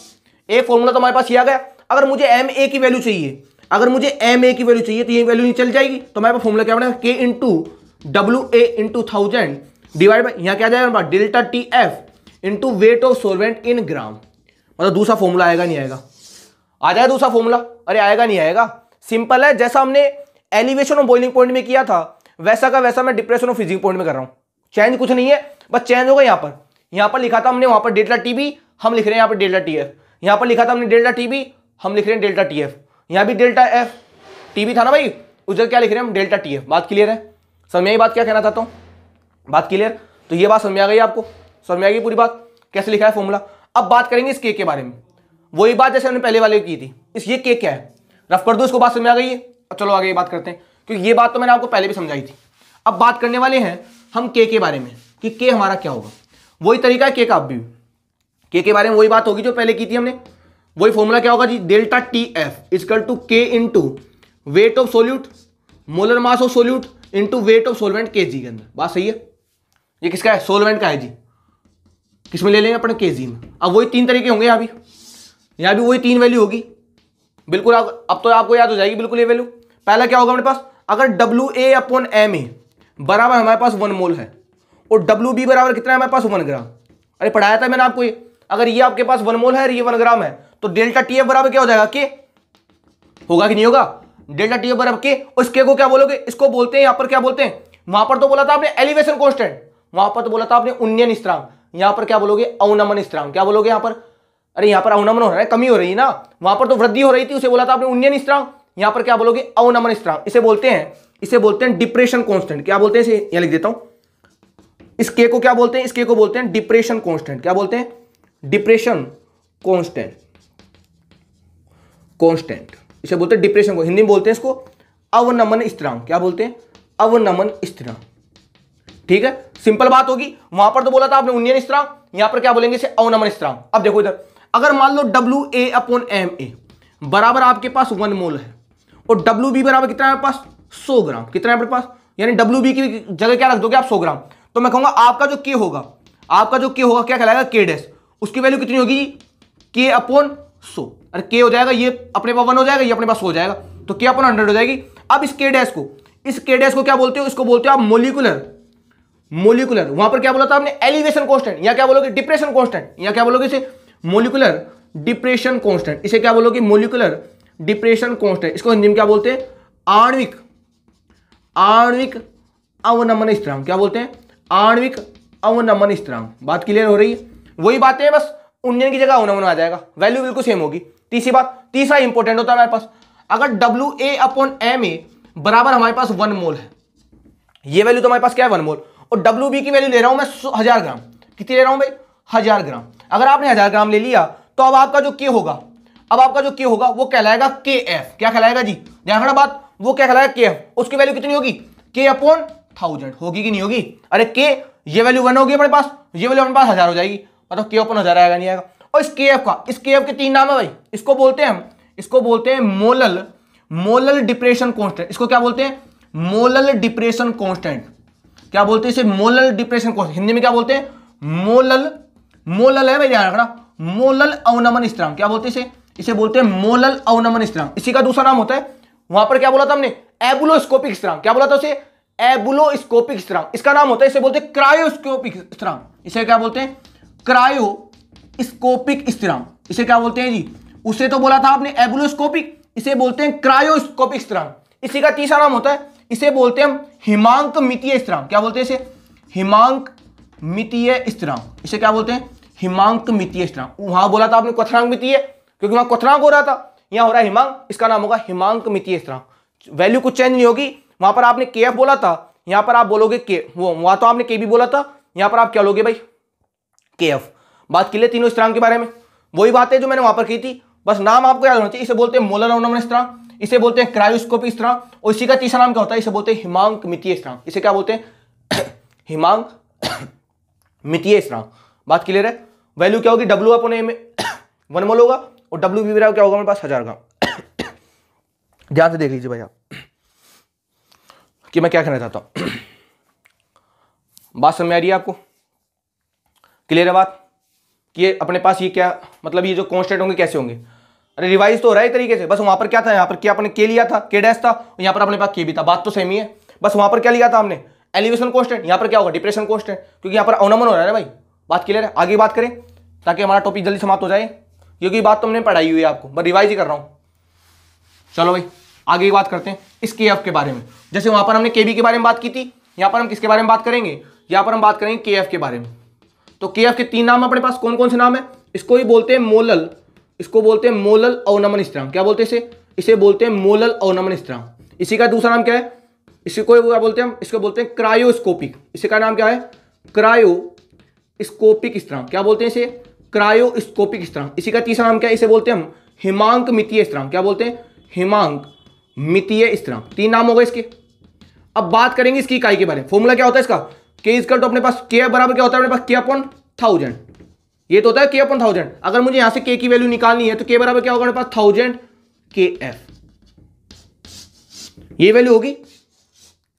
एक फॉर्मूला तो हमारे पास ये आ गया। अगर मुझे एम ए की वैल्यू चाहिए, अगर मुझे एम ए की वैल्यू चाहिए तो ये वैल्यू नहीं चल जाएगी, तो हमारे पास फॉर्मूला क्या बनेगा, K into W A into 1000 divide by, यहां क्या आ जाएगा delta T F into weight of solvent in gram. मतलब दूसरा फॉर्मूला आएगा नहीं आएगा, आ जाएगा दूसरा फॉर्मूला, अरे आएगा नहीं आएगा, सिंपल है। जैसा हमने एलिवेशन ऑफ बॉइलिंग पॉइंट में किया था वैसा का वैसा मैं डिप्रेशन ऑफ फ्रीजिंग पॉइंट में कर रहा हूं। चेंज कुछ नहीं है, बस चेंज होगा यहां पर लिखा था हमने, वहां पर डेल्टा टीबी, हम लिख रहे हैं यहां पर डेल्टा टीएफ। यहां पर लिखा था हमने डेल्टा टीबी, हम लिख रहे हैं डेल्टा टीएफ। यहां भी डेल्टा एफ टीबी था ना भाई, उधर क्या लिख रहे हैं हम, डेल्टा टीएफ। बात क्लियर है, समझ में आई बात क्या कहना चाहता हूं, बात क्लियर। तो ये बात समझ में आ गई आपको, समझ में आ गई पूरी बात कैसे लिखा है फॉर्मूला। अब बात करेंगे इस के बारे में, वही बात जैसे हमने पहले वाले की थी। इस ये के क्या है, रफ कर दो इसको, बात समझ में आ गई है। अब चलो आगे बात करते हैं, क्योंकि ये बात तो मैंने आपको पहले भी समझाई थी। अब बात करने वाले हैं हम के बारे में कि के हमारा क्या होगा। वही तरीका है के का, अब भी के बारे में वही बात होगी जो पहले की थी हमने। वही फॉर्मूला क्या होगा जी, delta T F equal to K into weight of solute, molar mass of solute into weight of solvent kg के अंदर। बात सही है, ये किसका है, सोलवेंट का है जी। किसमें ले लेंगे अपने, केजी में। अब वही 3 तरीके होंगे, यहाँ भी वही 3 वैल्यू होगी बिल्कुल। अब तो आपको याद हो जाएगी बिल्कुल ये वैल्यू। पहला क्या होगा हमारे पास, अगर WA/MA बराबर हमारे पास 1 मोल है और WB बराबर कितना है हमारे पास 1 ग्राम। अरे पढ़ाया था मैंने आपको ये, अगर ये आपके पास 1 मोल है और ये 1 ग्राम है तो डेल्टा TF बराबर क्या हो जाएगा, के होगा कि नहीं होगा, डेल्टा TF बराबर के। और इसके को क्या बोलोगे, इसको बोलते हैं, यहां पर क्या बोलते हैं, वहां पर तो बोला था आपने एलिवेशन कांस्टेंट, वहां पर तो बोला था आपने उन्नयन स्थिरांक, यहां पर क्या बोलोगे, अवनमन स्थिरांक। क्या बोलोगे यहां पर, अरे यहां पर अवनमन हो रहा है, कमी हो रही है ना, वहां पर तो वृद्धि हो रही थी, उसे बोला था आपने उन्नयन स्थिरांक, यहां पर क्या बोलोगे, अवनमन स्थिरांक। इसे बोलते हैं डिप्रेशन कांस्टेंट। क्या बोलते हैं इसे, यहां लिख देता हूं, इस के को क्या बोलते हैं, इस के को बोलते हैं डिप्रेशन कांस्टेंट। क्या बोलते हैं, डिप्रेशन कांस्टेंट, इसे बोलते हैं डिप्रेशन को, हिंदी में बोलते हैं इसको अवनमन स्थिरांक। क्या बोलते हैं, अवनमन स्थिरांक। ठीक है, सिंपल बात होगी। वहां पर तो बोला था आपने उन्नयन स्थिरांक, यहां पर क्या बोलेंगे इसे, अवनमन स्थिरांक। अब देखो इधर, अगर मान लो WA/MA बराबर आपके पास 1 मोल है और WB बराबर कितना है आपके पास, 100 ग्राम। कितना है आपके पास, यानी WB की जगह क्या रख दोगे आप, 100 ग्राम। तो मैं कहूंगा आपका जो के होगा, क्या कहलाएगा, के डैश। उसकी वैल्यू कितनी होगी, K/100। अरे के हो जाएगा, ये अपने पास 1 हो जाएगा, ये अपने पास 100 हो जाएगा, तो K/100 हो जाएगी। अब इस के डैश को क्या बोलते हो, इसको बोलते हो आप मोलिकुलर। वहां पर क्या बोला था आपने, एलिवेशन कांस्टेंट, या क्या बोलोगे, डिप्रेशन कांस्टेंट, या क्या बोलोगे इसे, मोलिकुलर डिप्रेशन कांस्टेंट। इसे क्या बोलोगे, मोलिकुलर डिप्रेशन कांस्टेंट। इसको हिंदी में क्या बोलते हैं, आणविक अवनमन स्थिरांक। क्या बोलते हैं, आणविक अवनमन स्थिरांक। बात क्लियर हो रही है, वही बातें हैं, बस उन्नयन की जगह अवनमन आ जाएगा, वैल्यू बिल्कुल सेम होगी। तीसरा इंपॉर्टेंट होता है हमारे पास, अगर WA/MA बराबर हमारे पास 1 मोल है, ये वैल्यू तो हमारे पास क्या है, 1 मोल, और WB की वैल्यू ले रहा हूं मैं 1000 ग्राम। कितनी ले रहा हूं भाई, 1000 ग्राम। अगर आपने 1000 ग्राम ले लिया तो अब आपका जो के होगा, वो कहलाएगा KF। क्या कहलाएगा जी, ध्यान रखना बात, वो क्या कहलाएगा, KF। उसकी वैल्यू कितनी होगी, K/1000 होगी कि नहीं होगी। अरे के, ये वैल्यू 1 होगी अपने पास, ये वैल्यू अपने पास 1000 हो जाएगी, मतलब K/1000 आएगा नहीं आएगा। और इस KF के 3 नाम है भाई। इसको बोलते हैं मोलल डिप्रेशन कांस्टेंट। इसको क्या बोलते हैं, मोलल डिप्रेशन कांस्टेंट। क्या बोलते हैं इसे, मोलल डिप्रेशन कांस्टेंट। हिंदी में क्या बोलते हैं, मोलल है भाई, ध्यान रखना, मोलल अवनमन स्थिरांक। क्या बोलते हैं इसे बोलते हैं मोलल अवनमन स्थिरांक। इसी का दूसरा नाम होता है, वहां पर क्या बोला था हमने, एबुलोस्कोपिक स्थिरांक। क्या बोला था उसे, एबुलोस्कोपिक स्थिरांक। इसका नाम होता है, इसे बोलते हैं क्रायोस्कोपिक स्थिरांक। इसे क्या बोलते हैं, क्रायोस्कोपिक स्थिरांक। इसे क्या बोलते हैं जी, उसे तो बोला था आपने एबुलोस्कोपिक, इसे बोलते हैं क्रायोस्कोपिक स्थिरांक। इसी का तीसरा नाम होता है, इसे बोलते हैं हम हिमांक मितीय स्थिरांक। क्या बोलते हैं इसे, हिमांक मितीय स्थिरांक। इसे क्या बोलते हैं, हिमांक मितीय स्थिरांक। वहां बोला था आपने क्वथनांक मितीय, क्योंकि वहां क्वथनांक हो रहा था, यहां हो रहा है हिमांक, इसका नाम होगा हिमांक मितीय स्थिरांक। वैल्यू कुछ चेंज नहीं होगी। वहां पर आपने KF बोला था, यहां पर आप बोलोगे के, वहां तो आपने KB बोला था, यहां पर आप क्या लोगे भाई, KF। बात क्लियर तीनों स्थिरांक के बारे में, वही बात है जो मैंने वहां पर की थी, बस नाम आपको याद होना चाहिए। इसे बोलते हैं मोलल अवनमन स्थिरांक, इसे बोलते हैं क्रायोस्कोपिक स्थिरांक, और इसी का तीसरा नाम क्या होता है, इसे बोलते हैं हिमांक मितीय स्थिरांक। इसे क्या बोलते हैं, हिमांक मितीय स्थिरांक। बात क्लियर है। वैल्यू क्या होगी, WA/MA में 1 मोल होगा और WB बराबर क्या होगा हमारे पास, 1000 ग्राम। ध्यान से देख लीजिए भाई आप कि मैं क्या कहना चाहता हूं। बात समझ में आ रही है आपको, क्लियर है बात, कि ये अपने पास ये क्या मतलब, ये जो कांस्टेंट होंगे कैसे होंगे। अरे रिवाइज तो हो रहा है एक तरीके से, बस वहां पर क्या था, यहाँ पर क्या अपने के लिया था, के डैश था, यहाँ पर अपने पास के भी था, बात तो सेम ही है। बस वहां पर क्या लिया था हमने, एलिवेशन कांस्टेंट, यहाँ पर क्या होगा, डिप्रेशन कांस्टेंट, क्योंकि यहाँ पर अवनमन हो रहा है भाई। बात क्लियर है, आगे बात करें ताकि हमारा टॉपिक जल्दी समाप्त हो जाए, क्योंकि बात तो हमने पढ़ाई हुई है आपको, बस रिवाइज ही कर रहा हूं। चलो भाई आगे की बात करते हैं इस KF के बारे में। जैसे वहां पर हमने KB के बारे में बात की थी, यहां पर हम किसके बारे में बात करेंगे, यहां पर हम बात करेंगे KF के बारे में। तो KF के 3 नाम अपने पास, कौन कौन से नाम है, इसको ही बोलते हैं मोलल, इसको बोलते हैं मोलल अवनमन स्थिरांक। क्या बोलते हैं इसे बोलते हैं मोलल अवनमन स्थिरांक। इसी का दूसरा नाम क्या है, इसको क्या बोलते हैं हम, इसको बोलते हैं क्रायोस्कोपिक। इसी का नाम क्या है, क्रायोस्कोपिक स्थिरांक। क्या बोलते हैं इसे, क्रायोस्कोपिक स्थिरांक। इसी का तीसरा नाम क्या है, इसे बोलते हैं हम हिमांक मितीय स्थिरांक। क्या बोलते हैं, हिमांक मितीय स्थिरांक। 3 नाम हो गए इसके। अब बात करेंगे इसकी इकाई के बारे में। फॉर्मूला क्या होता है इसका, K इक्वल टू अपने पास K बराबर क्या होता है अपने पास, K/1000। ये तो होता है K/1000। अगर मुझे यहां से K की वैल्यू निकालनी है तो K बराबर क्या होगा मेरे पास, 1000 KF। ये वैल्यू होगी,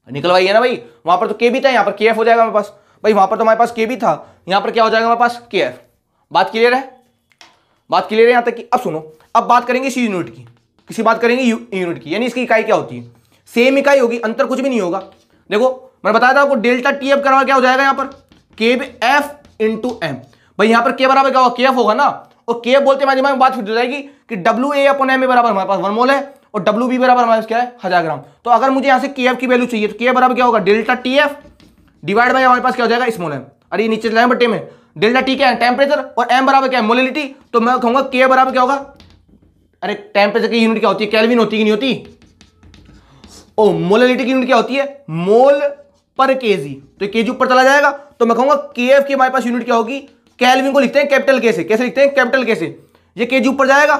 निकलवाइए ना भाई, वहां पर तो K भी था, यहां पर KF हो जाएगा मेरे पास। भाई वहां पर तो हमारे पास के भी था, यहां पर क्या हो जाएगा हमारे पास के एफ। बात क्लियर है? बात क्लियर है यहां तक की? अब सुनो, अब बात करेंगे इसी यूनिट की, किसी बात करेंगे यूनिट की, यानी इसकी इकाई क्या होती है, सेम इकाई होगी, अंतर कुछ भी नहीं होगा। देखो मैंने बताया था आपको डेल्टा टी एफ करवा क्या हो जाएगा यहां पर के एफ इंटू एम। भाई यहां पर के बराबर क्या होगा, के एफ होगा ना, और के एफ बोलते हमारे दिमाग में बात फिर हो जाएगी कि डब्ल्यू ए अपॉन एम बराबर हमारे पास 1 मोल है और डब्ल्यू बी बराबर हमारे पास क्या है 1000 ग्राम। तो अगर मुझे यहां से के एफ की वैल्यू चाहिए तो के बराबर क्या होगा delta T F divide by हमारे पास क्या हो जाएगा स्मॉल एम। अरे नीचे चलाए बट्टे में डेल्टा टी क्या है टेम्परेचर और एम बराबर क्या है मोलिलिटी, तो मैं कहूंगा के बराबर क्या होगा, अरे टेम्परेचर की यूनिट क्या होती है केल्विन होती है कि नहीं होती, ओ मोलिलिटी की यूनिट क्या होती है मोल पर केजी, तो केजी ऊपर चला जाएगा तो मैं कहूंगा केएफ की हमारे पास यूनिट क्या होगी, केल्विन को लिखते हैं कैपिटल के से, कैसे लिखते हैं कैपिटल के से, ये केजी ऊपर जाएगा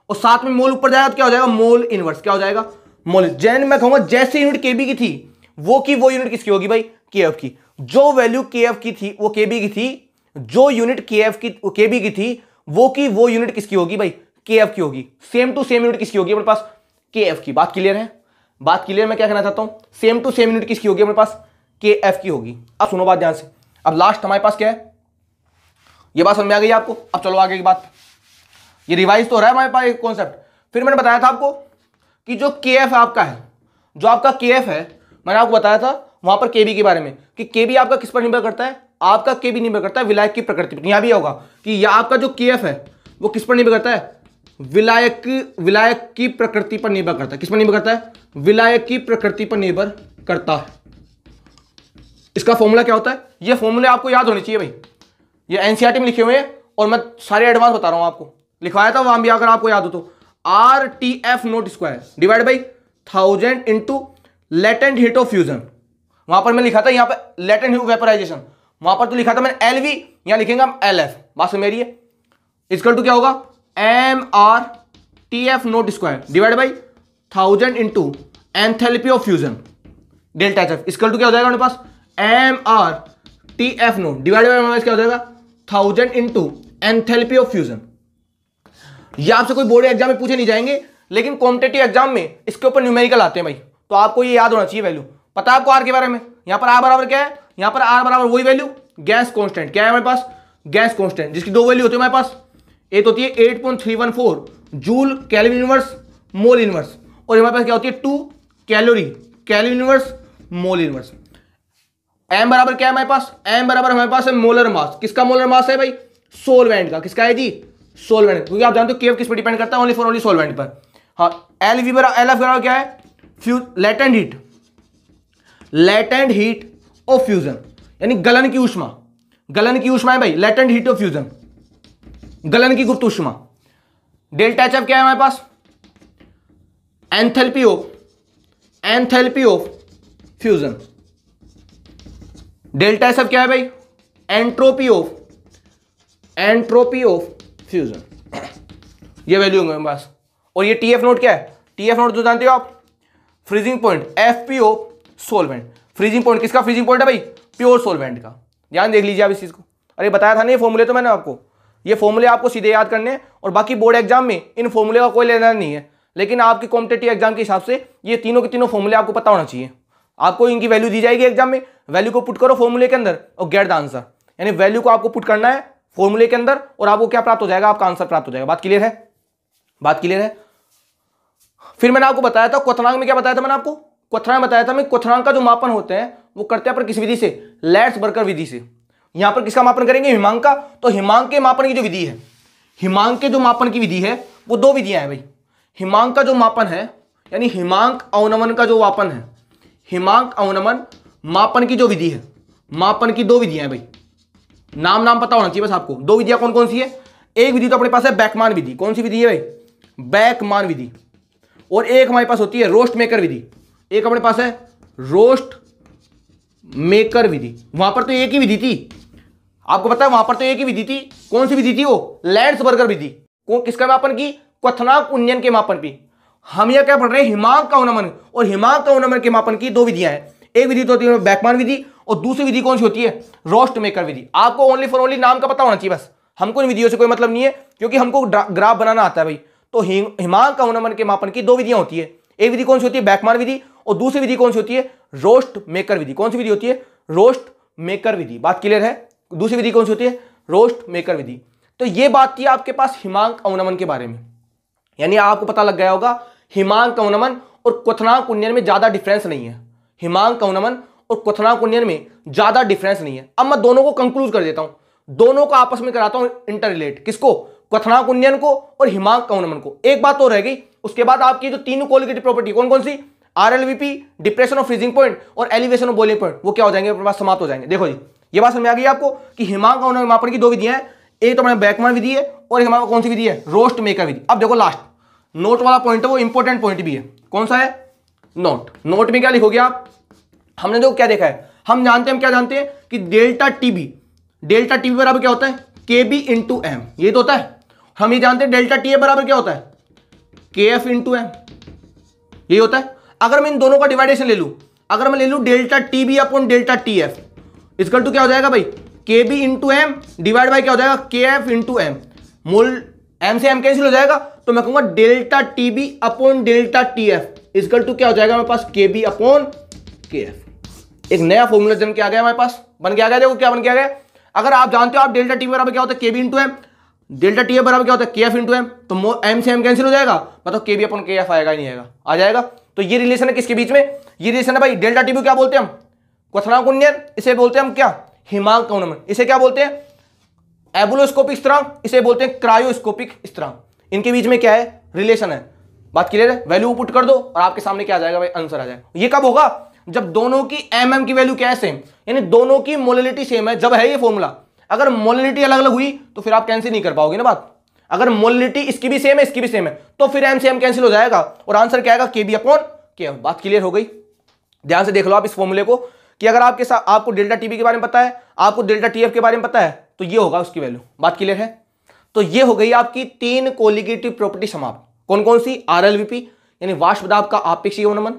और साथ में मोल ऊपर जाएगा तो क्या हो जाएगा मोल इनवर्स, क्या हो जाएगा मोल। जैन मैं कहूंगा जैसे यूनिट केबी की थी वो यूनिट किसकी होगी भाई केएफ की, जो वैल्यू केएफ की थी वो केबी की थी, जो यूनिट केएफ की केबी की थी वो यूनिट किसकी होगी भाई केएफ की होगी, सेम टू सेम यूनिट किसकी होगी अपने पास केएफ की। बात क्लियर है? बात क्लियर? मैं क्या कहना चाहता हूं सेम टू सेम यूनिट किसकी होगी अपने पास केएफ की होगी। अब सुनो बात ध्यान से, अब लास्ट हमारे पास क्या है, ये बात समझ में आ गई आपको? अब चलो आगे की बात, ये रिवाइज तो हो रहा है हमारे पास एक कॉन्सेप्ट। फिर मैंने बताया था आपको कि जो केएफ आपका है, जो आपका केएफ है, मैंने आपको बताया था वहां पर केबी के बारे में कि केबी आपका किस पर निर्भर करता है, आपका केबी निर्भर करता है विलायक की प्रकृति पर। यहां भी होगा कि यह आपका जो केएफ है वो किस पर निर्भर करता है, विलायक की प्रकृति पर निर्भर करता है। किस पर निर्भर करता है, विलायक की प्रकृति पर निर्भर करता है। इसका फॉर्मूला क्या होता है, ये फॉर्मूले आपको याद होने चाहिए भाई, ये एनसीईआरटी में लिखे हुए हैं और मैं सारे एडवांस बता रहा हूं आपको, लिखवाया था वहां भी अगर आपको याद हो तो, are T F naught square divide by 1000 into latent heat of fusion. वहां पर मैं लिखा था यहां पर लेटेंट हीट वेपराइजेशन, वहां पर तो लिखा था मैंने एलवी, यहां लिखेंगे हम एल एफ। बात समझ मेरी है? इक्वल टू क्या होगा M R T F naught square divide by 1000 into enthalpy of fusion delta H F equal to क्या हो जाएगा हमारे पास M R T F naught divide by हमारे पास क्या हो जाएगा 1000 इंटू एंथैल्पी ऑफ फ्यूजन। ये आपसे कोई बोर्ड एग्जाम में पूछे नहीं जाएंगे, लेकिन कॉम्पिटिटिव एग्जाम में इसके ऊपर न्यूमेरिकल आते हैं भाई, तो आपको ये याद होना चाहिए वैल्यू। पता है आपको आर के बारे में, यहां पर आर बराबर क्या है, यहां पर आर बराबर वही वैल्यू गैस कांस्टेंट, क्या है हमारे पास गैस कांस्टेंट, जिसकी दो वैल्यू होती है हमारे पास, एक होती है 8.314 joule kelvin inverse mole inverse, और हमारे पास क्या होती है 2 calorie kelvin inverse mole inverse. M बराबर क्या है हमारे पास, एम बराबर हमारे पास है मोलर मास। किसका मोलर मास है भाई, सोलवेंट का। किसका है जी, सोलवेंट, क्योंकि आप जानते हो केएफ किस पर डिपेंड करता है, ओनली फॉर ओनली सोलवेंट पर। हाँ एल वी बराबर एल एफ बराबर क्या है latent heat, latent heat of fusion, यानी गलन की ऊष्मा, गलन की ऊष्मा है भाई लेटेंट हीट ऑफ फ्यूजन, गलन की गुप्त ऊष्मा। डेल्टा एच एफ क्या है हमारे पास enthalpy of fusion. Delta H F क्या है भाई एंट्रोपी ऑफ फ्यूजन, ये वैल्यू होंगे हमारे पास। और ये टीएफ नोट क्या है, टीएफ नोट जो जानते हो आप freezing point FPO solvent. Freezing point किसका फ्रीजिंग पॉइंट है भाई, प्योर सोलवेंट का। ध्यान देख लीजिए आप इस चीज को, अरे बताया था नहीं फॉर्मूले तो मैंने आपको, ये फॉर्मूले आपको सीधे याद करने हैं, और बाकी बोर्ड एग्जाम में इन फॉर्मूले का कोई लेना नहीं है, लेकिन आपकी कॉम्पिटिटिव एग्जाम के हिसाब से ये तीनों के तीनों फॉर्मूले आपको पता होना चाहिए। आपको इनकी वैल्यू दी जाएगी एग्जाम में, वैल्यू को पुट करो फॉर्मूले के अंदर और गेट द आंसर, यानी वैल्यू को आपको पुट करना है फॉर्मूले के अंदर और आपको क्या प्राप्त हो जाएगा, आपका आंसर प्राप्त हो जाएगा। बात क्लियर है? बात क्लियर है? फिर मैंने आपको बताया था क्वथनांक में, क्या बताया था मैंने आपको, क्वथनांक बताया था मैं, क्वथनांक का जो मापन होते हैं वो करते हैं पर किस विधि से, लेट्स बर्कर विधि से। यहां पर किसका मापन करेंगे, हिमांक का। तो हिमांक के मापन की जो विधि है, हिमांक के जो मापन की विधि है वो दो विधियां हैं भाई। हिमांक का जो मापन है यानी हिमांक अवनमन का जो मापन है, हिमांक अवनमन मापन की जो विधि है, मापन की दो विधियां हैं भाई, नाम पता होना चाहिए बस आपको। दो विधियां कौन कौन सी है, एक विधि तो अपने पास है बैकमान विधि। कौन सी विधि है भाई, बैकमान विधि। और एक हमारे पास होती है रोस्ट मेकर विधि, एक अपने पास है रोस्ट मेकर विधि। वहां पर तो एक ही विधि थी, आपको पता है वहां पर तो एक ही विधि थी। कौन सी विधि थी वो, लैंड्सबर्गर विधि। किसका मापन की, क्वथनांक उन्नयन के मापन की। हम यह क्या पढ़ रहे हैं, हिमांक का अवनमन और हिमांक का अवनमन के मापन की दो विधियां हैं। एक विधि तो होती है बैकमान विधि और दूसरी विधि कौन सी होती है, रोस्ट मेकर विधि। आपको ओनली फॉर ओनली नाम का पता होना चाहिए बस, हमको इन विधियों से कोई मतलब नहीं है, क्योंकि हमको ग्राफ बनाना आता है भाई। तो हिमांक का अवनमन के मापन की दो विधियां होती है, एक विधि कौन सी होती है बैकमान विधि और दूसरी विधि कौन सी होती है रोस्ट मेकर विधि। कौन सी विधि होती है, रोस्ट मेकर विधि। बात क्लियर है? दूसरी विधि कौन सी होती है? रोस्ट मेकर विधि। तो ये बात थी आपके पास हिमांक अवनमन के बारे में, यानी आपको पता लग गया होगा हिमांक अवनमन और क्वथनांक उन्नयन में ज्यादा डिफरेंस नहीं है। हिमांक अवनमन और क्वथनांक उन्नयन में ज्यादा डिफरेंस नहीं है। अब मैं दोनों को कंक्लूड कर देता हूं, दोनों को आपस में कराता हूं इंटर रिलेट। किसको? क्वथनांक उन्नयन को और हिमांक अवनमन को। एक बात तो रह गई, उसके बाद आपकी जो तीनों कोलिगेटिव प्रॉपर्टी कौन कौन सी? आरएलवीपी, डिप्रेशन ऑफ फ्रीजिंग पॉइंट और एलिवेशन ऑफ बॉइलिंग पॉइंट, वो क्या हो जाएंगे? अपने पास समाप्त हो जाएंगे। देखो जी, ये बात समझ आ गई आपको कि हिमांक अवनमन मापन की दो विधियां हैं, एक तो अपने बैकमैन विधि है और हमारे कौन सी विधि है? रोस्ट मेकर विधि। अब देखो लास्ट नोट वाला पॉइंट है, वो इंपॉर्टेंट पॉइंट भी है। कौन सा है? नोट। नोट में क्या लिखोगे आप? हमने जो क्या देखा है, हम क्या जानते हैं कि डेल्टा टीबी बराबर क्या होता है? केबी इंटू एम, ये तो होता है। हम ये जानते हैं डेल्टा टी बराबर क्या होता है? के एफ इंटू एम, यही होता है। अगर मैं इन दोनों का डिवाइडेशन ले लूं, अगर मैं ले लूं delta TB upon delta T F, equal to क्या हो जाएगा भाई? K B into M divide by क्या हो जाएगा? K F into M. मूल एम से एम कैंसिल हो जाएगा, तो मैं कहूंगा delta TB upon delta T F equal to क्या हो जाएगा मेरे पास? के बी अपॉन के एफ। एक नया फॉर्मूला जन के आ गया हमारे पास, बन के आ गया। देखो क्या बन के आ गया। अगर आप जानते हो आप डेल्टा टी बराबर क्या होता है? K B into M, delta T F बराबर क्या होता है? के एफ इंटू एम, तो एम से एम कैंसिल हो जाएगा, मतलब के बी अपॉन के एफ आएगा ही नहीं आएगा? आ जाएगा। तो ये रिलेशन है किसके बीच में? ये रिलेशन है भाई डेल्टा टीबी क्या बोलते हैं हम? क्वथनांक उन्नयन। इसे बोलते हैं हम क्या? हिमांक अवनमन। इसे क्या बोलते हैं? एबुलोस्कोपिक स्थिरांक। इसे बोलते हैं क्रायोस्कोपिक स्थिरांक। इनके बीच में क्या है? रिलेशन है। बात क्लियर है? वैल्यू पुट कर दो और आपके सामने क्या आ जाएगा भाई? आंसर आ जाएगा। ये कब होगा? जब दोनों की एम की वैल्यू क्या है? सेम, यानी दोनों की मोलैलिटी सेम है, जब है ये फॉर्मूला। अगर मोलैलिटी अलग अलग हुई तो फिर आप कैंसिल नहीं कर पाओगे ना बात। अगर मोलैलिटी इसकी भी सेम है, इसकी भी सेम है, तो फिर एम से एम कैंसिल हो जाएगा और आंसर क्या आएगा? के बी अपॉन के एफ। बात क्लियर हो गई? ध्यान से देख लो आप इस फॉर्मूले को कि अगर आपके साथ आपको डेल्टा टीबी के बारे में पता है, आपको डेल्टा टीएफ के बारे में पता है, तो ये होगा उसकी वैल्यू। बात क्लियर है? तो ये हो गई आपकी तीन कोलिगेटिव प्रॉपर्टी समाप्त। कौन कौन सी? आरएलवीपी यानी वाष्प दाब का आपेक्षिक अवनमन,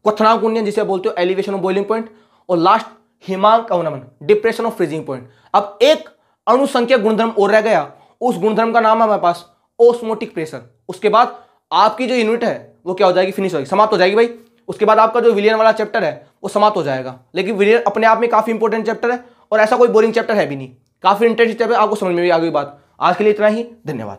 क्वथनांक उन्नयन जिसे बोलते हो एलिवेशन ऑफ बॉइलिंग पॉइंट, और लास्ट हिमांक अवनमन डिप्रेशन ऑफ फ्रीजिंग पॉइंट। अब एक अणुसंख्यक गुणधर्म और रह गया, उस गुणधर्म का नाम है हमारे पास ओस्मोटिक प्रेशर। उसके बाद आपकी जो यूनिट है वो क्या हो जाएगी? फिनिश होगी, समाप्त हो जाएगी भाई। उसके बाद आपका जो विलियन वाला चैप्टर है वो समाप्त हो जाएगा। लेकिन विलियन अपने आप में काफी इंपॉर्टेंट चैप्टर है और ऐसा कोई बोरिंग चैप्टर है भी नहीं, काफी इंटरेस्टिंग चैप्टर। आपको समझ में भी आ गई बात। आज के लिए इतना ही, धन्यवाद।